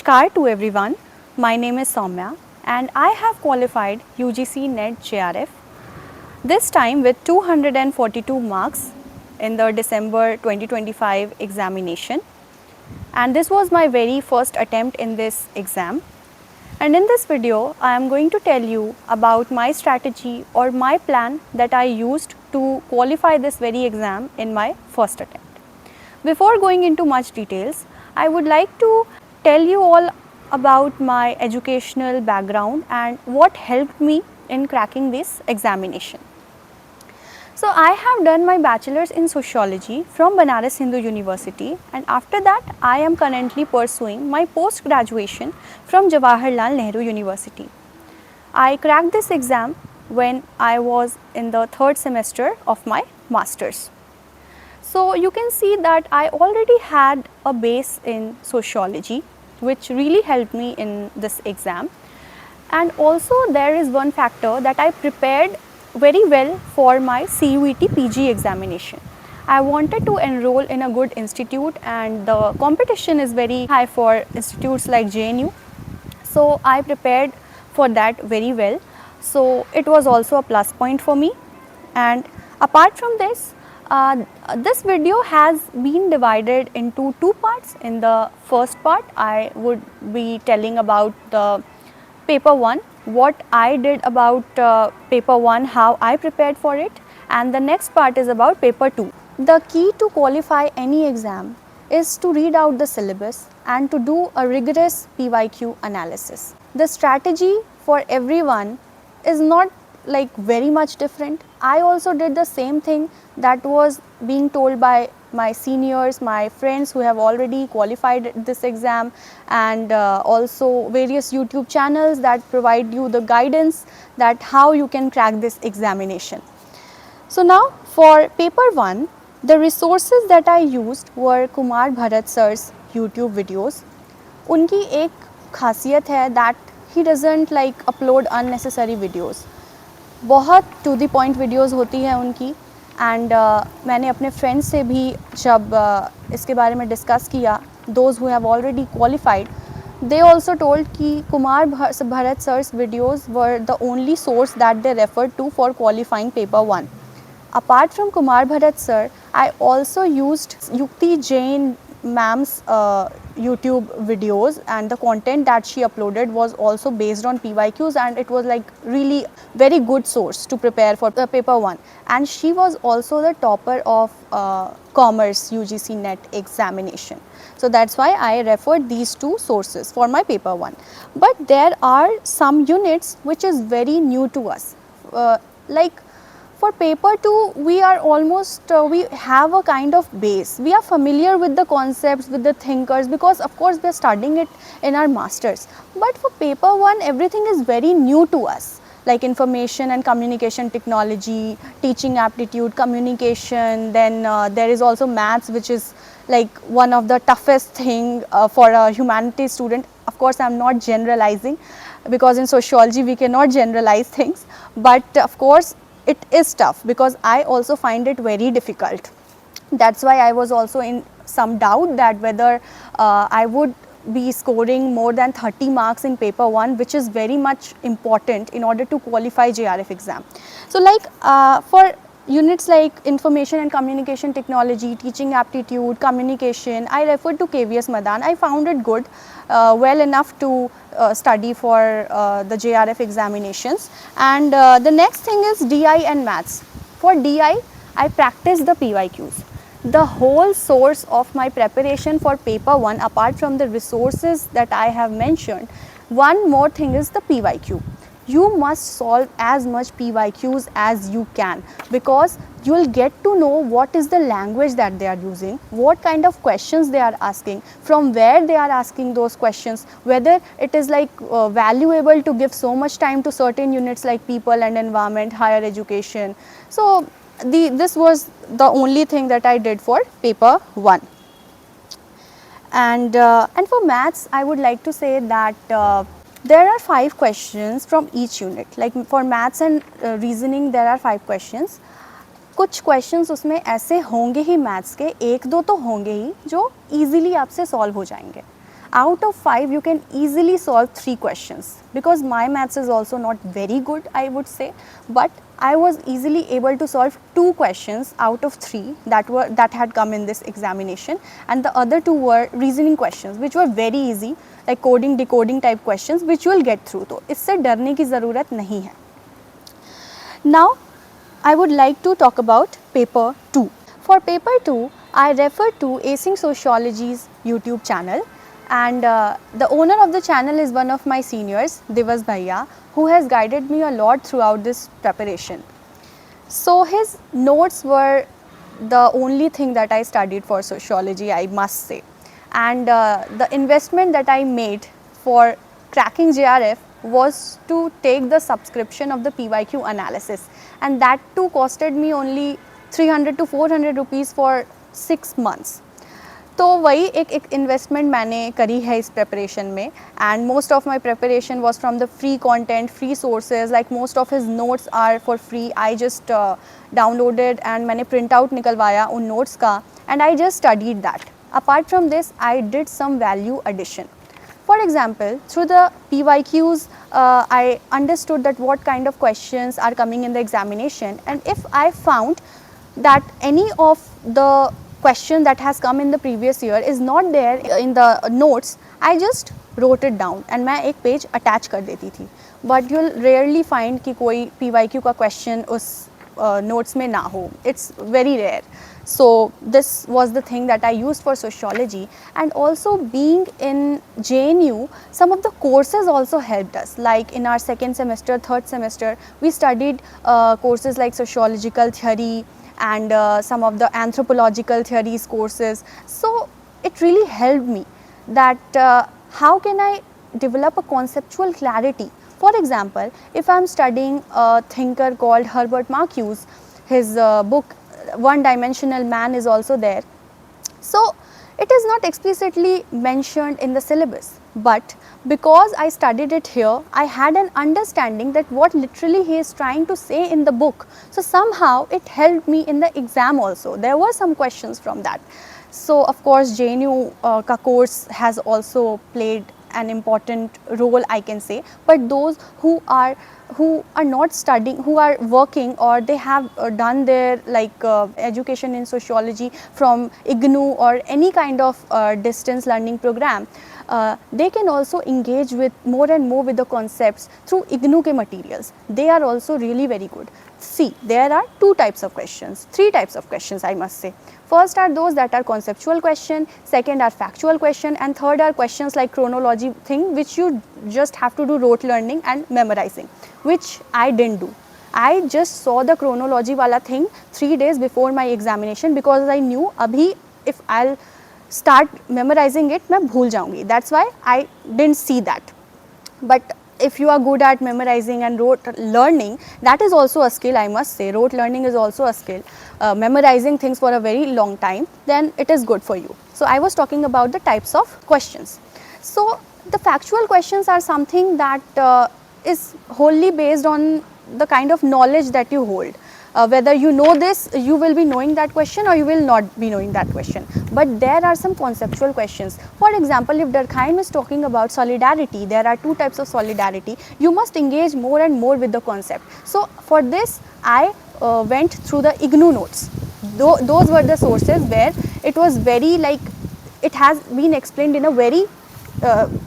Namaskar to everyone. My name is Soumya and I have qualified UGC NET JRF this time with 242 marks in the December 2025 examination, and this was my very first attempt in this exam. And in this video I am going to tell you about my strategy or my plan that I used to qualify this very exam in my first attempt. Before going into much details, I would like to tell you all about my educational background and what helped me in cracking this examination. So I have done my bachelor's in sociology from Banaras Hindu University, and after that I am currently pursuing my post graduation from Jawaharlal Nehru University. I cracked this exam when I was in the third semester of my master's. So you can see that I already had a base in sociology, which really helped me in this exam. And also there is one factor that I prepared very well for my CUET PG examination. I wanted to enroll in a good institute, and the competition is very high for institutes like JNU. So I prepared for that very well. So it was also a plus point for me. And apart from this, this video has been divided into two parts. In the first part, I would be telling about the paper 1, what I did about paper 1, how I prepared for it, and the next part is about paper 2. The key to qualify any exam is to read out the syllabus and to do a rigorous PYQ analysis. The strategy for everyone is not like very much different. I also did the same thing that was being told by my seniors, my friends who have already qualified this exam, and also various YouTube channels that provide you the guidance that how you can crack this examination. So now for paper 1, the resources that I used were Kumar Bharat sir's YouTube videos. उनकी एक खासियत है that he doesn't like upload unnecessary videos. बहुत to the point videos होती हैं उनकी, and मैंने अपने फ्रेंड्स से भी जब इसके बारे में डिस्कस किया, those who have already qualified, they also told कि Kumar Bharat sir's videos were the only source that they referred to for qualifying paper 1. Apart from Kumar Bharat sir, I also used Yukti Jain ma'am's YouTube videos, and the content that she uploaded was also based on PYQs, and it was like really very good source to prepare for the paper 1. And she was also the topper of commerce UGC NET examination. So that's why I referred these two sources for my paper 1. But there are some units which is very new to us. Like for paper 2, we are almost, we have a kind of base. We are familiar with the concepts, with the thinkers, because of course we are studying it in our masters. But for paper 1, everything is very new to us, like information and communication technology, teaching aptitude, communication. Then there is also maths, which is like one of the toughest thing for a humanities student. Of course, I am not generalizing, because in sociology we cannot generalize things, but of course it is tough, because I also find it very difficult. That's why I was also in some doubt that whether I would be scoring more than 30 marks in paper 1, which is very much important in order to qualify JRF exam. So like for units like information and communication technology, teaching aptitude, communication, I referred to KVS Madan. I found it good, well enough to study for the JRF examinations. And the next thing is DI and maths. For DI, I practiced the PYQs. The whole source of my preparation for paper 1, apart from the resources that I have mentioned, one more thing is the PYQ. You must solve as much PYQs as you can, because you will get to know what is the language that they are using, what kind of questions they are asking, from where they are asking those questions, whether it is like valuable to give so much time to certain units like people and environment, higher education. So this was the only thing that I did for paper 1. And for maths, I would like to say that there are 5 questions from each unit. Like for maths and reasoning, there are 5 questions. कुछ questions उसमें ऐसे होंगे ही maths के, एक दो तो होंगे ही जो इजीली आपसे सॉल्व हो जाएंगे. out of 5 you can easily solve 3 questions, because my maths is also not very good, I would say, but I was easily able to solve 2 questions out of 3 that had come in this examination, and the other 2 were reasoning questions which were very easy, like coding decoding type questions which you will get through. तो इससे डरने की ज़रूरत नहीं है. Now I would like to talk about paper 2. For paper 2, I refer to Acing Sociology's YouTube channel, and the owner of the channel is one of my seniors, Divas Bhaiya, who has guided me a lot throughout this preparation. So his notes were the only thing that I studied for sociology, I must say. And the investment that I made for cracking JRF was to take the subscription of the PYQ analysis, and that too costed me only 300 to 400 rupees for 6 months. तो वही एक investment मैंने करी है इस preparation में, and most of my preparation was from the free content, free sources, like most of his notes are for free. I just downloaded and मैंने print out निकलवाया उन नोट्स का, and I just studied that. Apart from this I did some value addition. For example, through the PYQs, I understood that what kind of questions are coming in the examination, and if I found that any of the question that has come in the previous year is not there in the notes, I just wrote it down and मैं एक page attach कर देती थी. But you'll rarely find कि कोई PYQ का question उस notes में ना हो. It's very rare. So this was the thing that I used for sociology, and also being in JNU, some of the courses also helped us. Like in our second semester, third semester, we studied courses like sociological theory and some of the anthropological theories courses. So it really helped me that how can I develop a conceptual clarity. For example, if I am studying a thinker called Herbert Marcuse, his book One Dimensional Man is also there. So it is not explicitly mentioned in the syllabus, but because I studied it here, I had an understanding that what literally he is trying to say in the book. So somehow it helped me in the exam also. There were some questions from that. So of course JNU ka course has also played an important role, I can say, but those who are not studying, who are working, or they have done their education in sociology from IGNU or any kind of distance learning program, they can also engage with more and more with the concepts through IGNU ke materials. They are also really very good. See, there are 2 types of questions, 3 types of questions I must say. First are those that are conceptual question, second are factual question, and third are questions like chronology thing which you just have to do rote learning and memorizing, which I didn't do. I just saw the chronology wala thing 3 days before my examination, because I knew abhi if I'll start memorizing it मैं भूल जाऊंगी. That's why I didn't see that. But if you are good at memorizing and rote learning, that is also a skill, I must say. Rote learning is also a skill. Memorizing things for a very long time, then it is good for you. So I was talking about the types of questions. So the factual questions are something that is wholly based on the kind of knowledge that you hold. Whether you know this, you will be knowing that question, or you will not be knowing that question. But there are some conceptual questions. For example, if Durkheim is talking about solidarity, there are 2 types of solidarity. You must engage more and more with the concept. So for this, I went through the IGNU notes. Those were the sources where it was very it has been explained in a very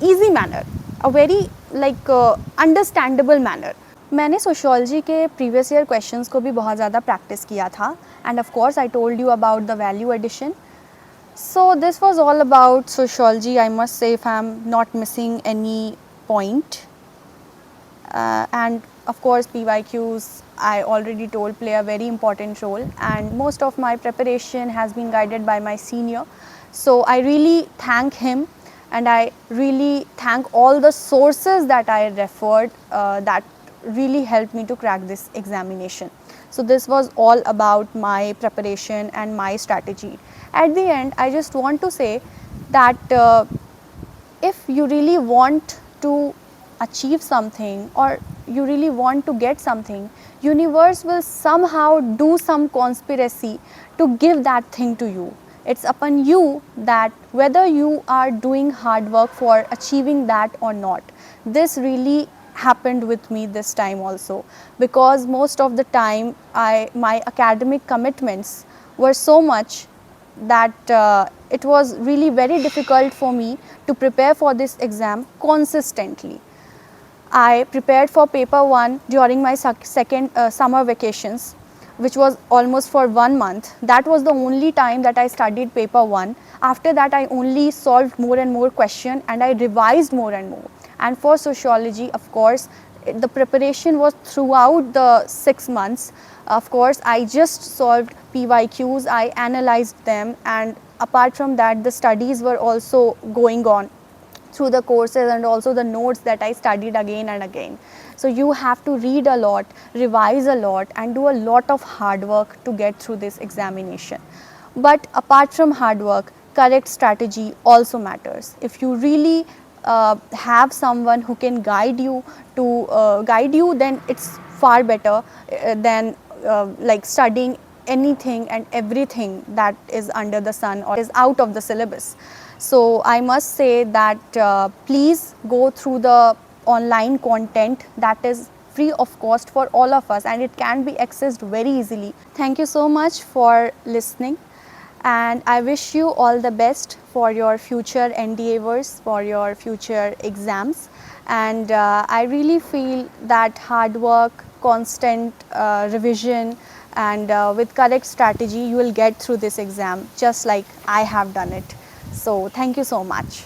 easy manner, a very understandable manner. मैंने sociology के previous year questions को भी बहुत ज़्यादा practice किया था, and of course I told you about the value addition. So this was all about sociology. I must say if I am not missing any point. And of course PYQs, I already told, play a very important role, and most of my preparation has been guided by my senior. So I really thank him, and I really thank all the sources that I referred that really helped me to crack this examination. So this was all about my preparation and my strategy. At the end, I just want to say that if you really want to achieve something, or you really want to get something, universe will somehow do some conspiracy to give that thing to you. It's upon you that whether you are doing hard work for achieving that or not. This really happened with me this time also, because most of the time my academic commitments were so much that it was really very difficult for me to prepare for this exam consistently. I prepared for paper 1 during my second summer vacations, which was almost for 1 month. That was the only time that I studied paper 1. After that, I only solved more and more questions and I revised more and more. And for sociology, of course, the preparation was throughout the 6 months. Of course, I just solved PYQs, I analyzed them, and apart from that, the studies were also going on through the courses and also the notes that I studied again and again. So you have to read a lot, revise a lot, and do a lot of hard work to get through this examination. But apart from hard work, correct strategy also matters. If you really have someone who can guide you then it's far better than like studying anything and everything that is under the sun or is out of the syllabus. So I must say that please go through the online content that is free of cost for all of us, and it can be accessed very easily. Thank you so much for listening, and I wish you all the best for your future endeavors, for your future exams. And I really feel that hard work, constant revision, and with correct strategy, you will get through this exam just like I have done it. So thank you so much.